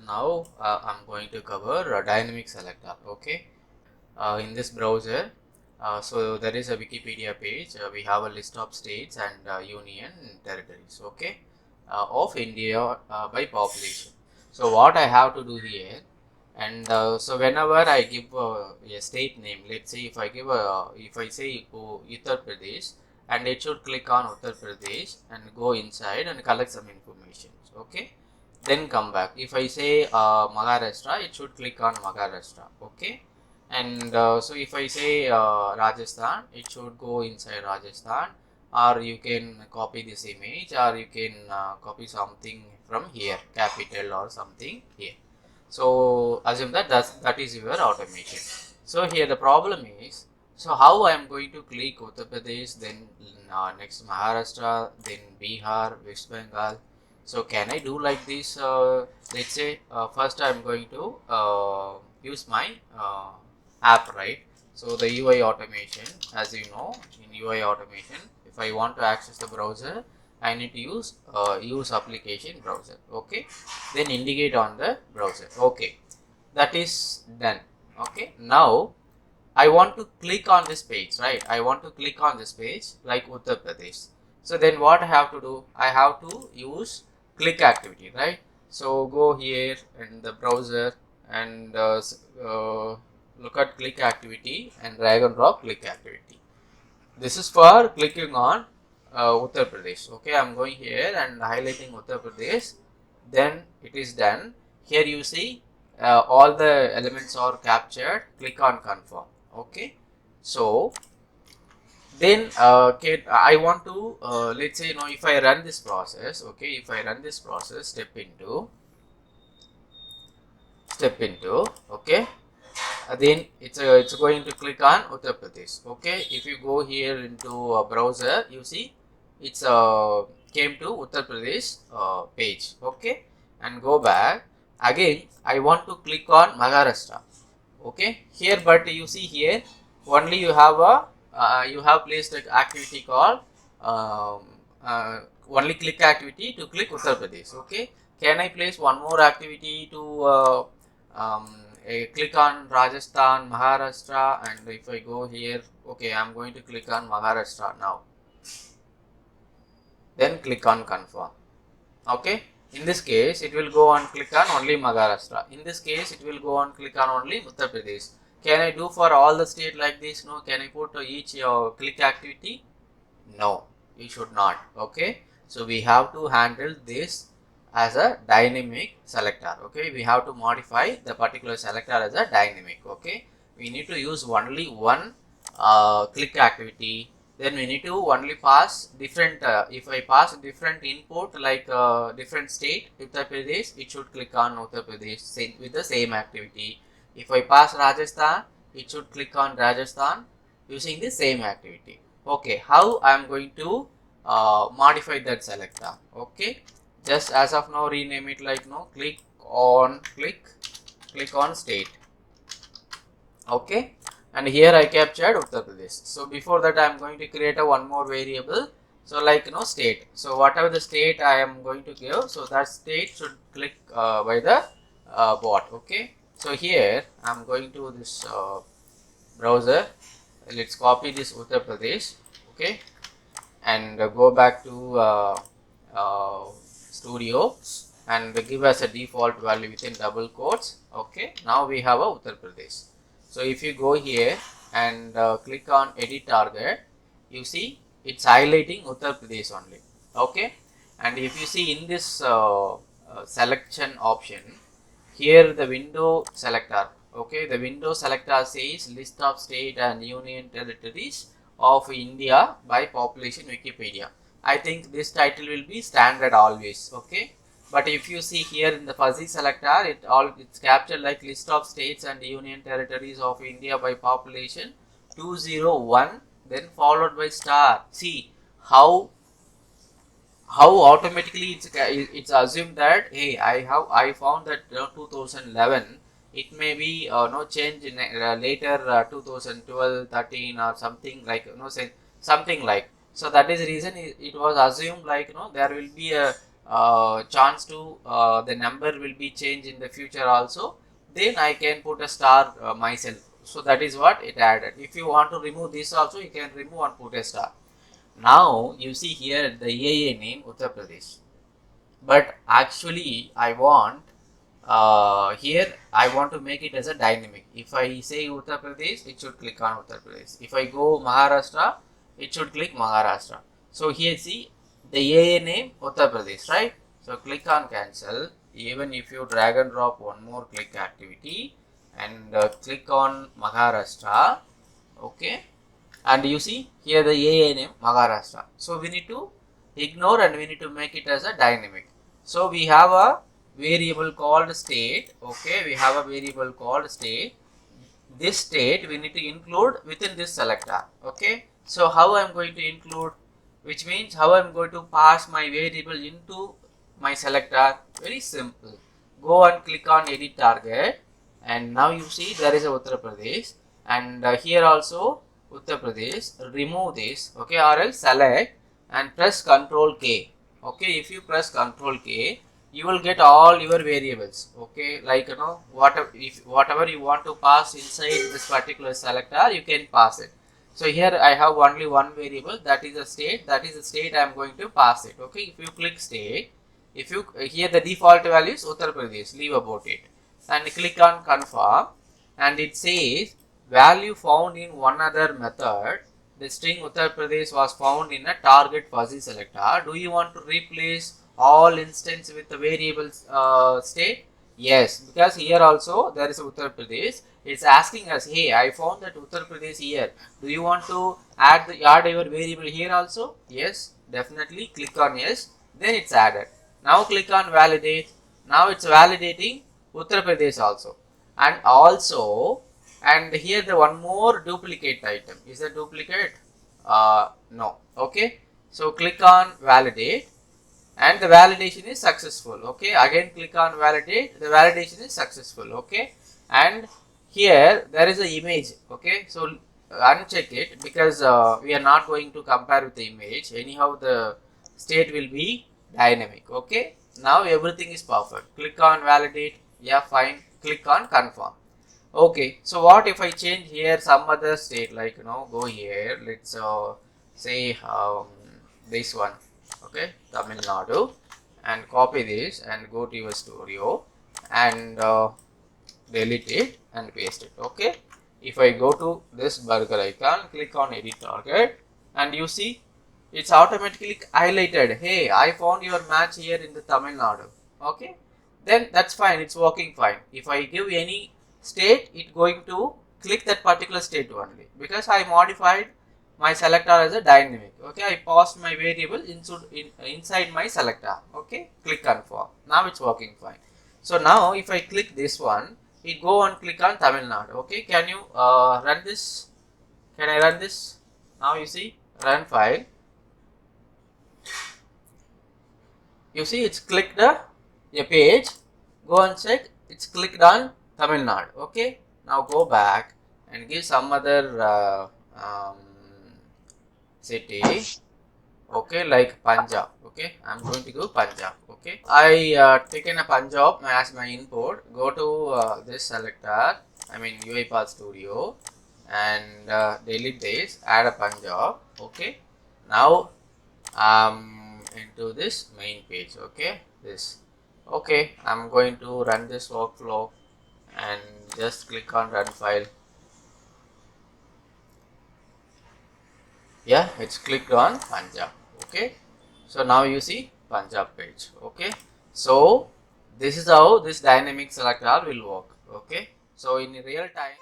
now I'm going to cover a dynamic selector. Okay, in this browser, so there is a Wikipedia page. We have a list of states and union territories. Okay, of India by population. So what I have to do here, and so whenever I give a state name, let's say if I say Uttar Pradesh, and it should click on Uttar Pradesh and go inside and collect some information. Okay, then come back. If I say Maharashtra, it should click on Maharashtra. Okay, and so if I say Rajasthan, it should go inside Rajasthan, or you can copy this image, or you can copy something from here, capital or something here. So assume that that is your automation. So here the problem is, so how I am going to click Uttar Pradesh, then next Maharashtra, then Bihar, West Bengal. So can I do like this? Let's say first I am going to use my app, right? So the UI automation, as you know, in UI automation, if I want to access the browser, I need to use application browser. Okay, then indicate on the browser. Okay, that is done. Okay, now I want to click on this page, right? I want to click on this page like Uttar Pradesh. So then what I have to do? I have to use click activity, right? So go here in the browser and look at click activity and drag and drop click activity. This is for clicking on Uttar Pradesh. Okay, I'm going here and highlighting Uttar Pradesh. Then it is done. Here you see all the elements are captured. Click on confirm. Okay, so then I want to let's say if I run this process. Okay, if I run this process, step into okay, then it's going to click on Uttar Pradesh. Okay, if you go here into a browser, you see it's came to Uttar Pradesh page. Okay, and go back again. I want to click on Maharashtra. Okay, here, but you see here only you have a you have placed an activity called um, only click activity to click Uttar Pradesh. Okay, can I place one more activity to click on Rajasthan, Maharashtra, and if I go here, okay, I'm going to click on Maharashtra now. Then click on confirm. Okay, in this case it will go on click on only Maharashtra. In this case it will go on click on only Uttar Pradesh. Can I do for all the state like this? No. Can I put each click activity? No, you should not. Okay, so we have to handle this as a dynamic selector. Okay, we have to modify the particular selector as a dynamic. Okay, we need to use only one click activity. Then we need to only pass different if I pass different input like different state Uttar Pradesh, it should click on Uttar Pradesh with the same activity. If I pass Rajasthan, it should click on Rajasthan using the same activity. Okay, how I am going to modify that selector? Okay, just as of now rename it like click on state. Okay, and here I captured Uttar Pradesh. So before that I am going to create a one more variable. So like state. So whatever the state I am going to give, so that state should click by the bot. Okay, so here I am going to this browser. Let's copy this Uttar Pradesh. Okay, and go back to studio and give us a default value within double quotes. Okay, now we have a Uttar Pradesh. So if you go here and click on edit target, you see it's highlighting Uttar Pradesh only. Okay, and if you see in this selection option, here the window selector. Okay, the window selector says list of state and union territories of India by population Wikipedia. I think this title will be standard always. Okay, but if you see here in the fuzzy selector, it's captured like list of states and union territories of India by population 201, then followed by star. See how automatically it's assumed that hey I found that 2011, it may be no change in later 2012 13 or something like say something like. So that is the reason it was assumed like there will be a chance to the number will be changed in the future also, then I can put a star myself. So that is what it added. If you want to remove this also, you can remove and put a star. Now you see here the AA name Uttar Pradesh, but actually I want here I want to make it as a dynamic. If I say Uttar Pradesh, it should click on Uttar Pradesh. If I go Maharashtra, it should click Maharashtra. So here see the AA name Uttar Pradesh, right? So click on cancel. Even if you drag and drop one more click activity and click on Maharashtra, okay, and you see here the AA name Maharashtra. So we need to ignore and we need to make it as a dynamic. So we have a variable called state. Okay, we have a variable called state. This state we need to include within this selector. Okay, so how I am going to include, which means how I am going to pass my variable into my selector. Very simple. Go and click on edit target, and now you see there is a Uttar Pradesh, and here also Uttar Pradesh. Remove this, okay, or else select and press Ctrl K. Okay, if you press Ctrl K, you will get all your variables. Okay, like whatever you want to pass inside this particular selector, you can pass it. So here I have only one variable, that is a state. That is the state I am going to pass it. Okay, if you click state, if you here the default value is Uttar Pradesh, leave about it, and click on confirm, and it says value found in one other method. The string Uttar Pradesh was found in a target fuzzy selector. Do you want to replace all instance with the variable state? Yes, because here also there is Uttar Pradesh. It's asking us, hey, I found that Uttar Pradesh here. Do you want to add your variable here also? Yes, definitely. Click on yes. Then it's added. Now click on validate. Now it's validating Uttar Pradesh also. And here the one more duplicate item. Is a duplicate? No. Okay. So click on validate, and the validation is successful. Okay. Again click on validate. The validation is successful. Okay. And here there is an image. Okay. So uncheck it, because we are not going to compare with the image. Anyhow, the state will be dynamic. Okay. Now everything is perfect. Click on validate. Yeah, fine. Click on confirm. Okay, so what if I change here some other state, like go here, let's say this one, okay, Tamil Nadu, and copy this and go to your studio and delete it and paste it. Okay, if I go to this burger icon, click on edit target, and you see it's automatically highlighted. Hey, I found your match here in the Tamil Nadu. Okay, then that's fine, it's working fine. If I give any state, it going to click that particular state only, because I modified my selector as a dynamic. Okay, I passed my variable inside my selector. Okay, click confirm. Now it's working fine. So now if I click this one, it go and click on Tamil Nadu. Okay, can you run this? Can I run this? Now you see, run file. You see it's clicked a page. Go and check, it's clicked on Tamil Nadu. Okay, now go back and give some other city. Okay, like Punjab. Okay, I'm going to go Punjab. Okay, I taken a Punjab as my input. Go to this selector, I mean UiPath Studio, and delete this. Add a Punjab. Okay, now into this main page. Okay, this. Okay, I'm going to run this workflow and just click on run file. Yeah, it's clicked on Punjab. Okay, so now you see Punjab page. Okay, so this is how this dynamic selector will work. Okay, so in real time